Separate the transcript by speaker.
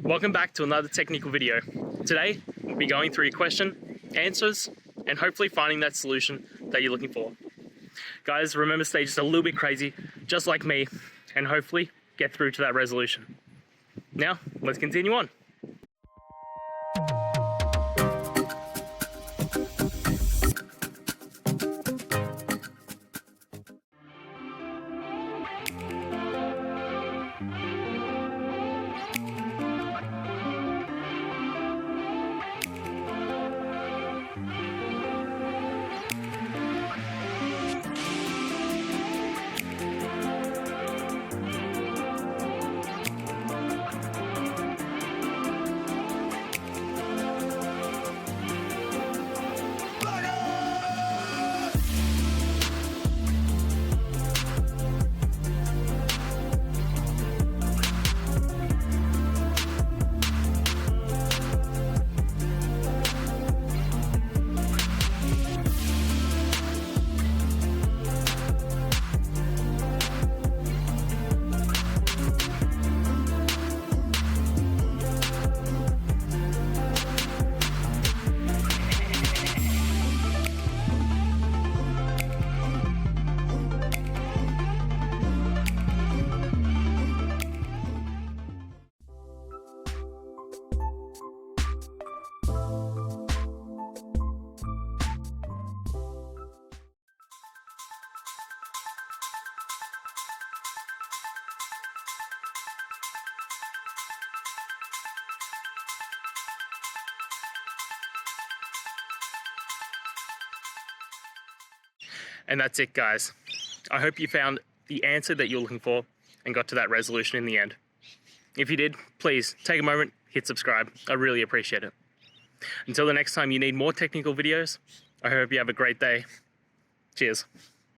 Speaker 1: Welcome back to another technical video. Today, we'll be going through your question, answers, and hopefully finding that solution that you're looking for. Guys, remember, stay just a little bit crazy, just like me, and hopefully get through to that resolution. Now, let's continue on. And that's it, guys. I hope you found the answer that you're looking for and got to that resolution in the end. If you did, please take a moment, hit subscribe. I really appreciate it. Until the next time you need more technical videos, I hope you have a great day. Cheers.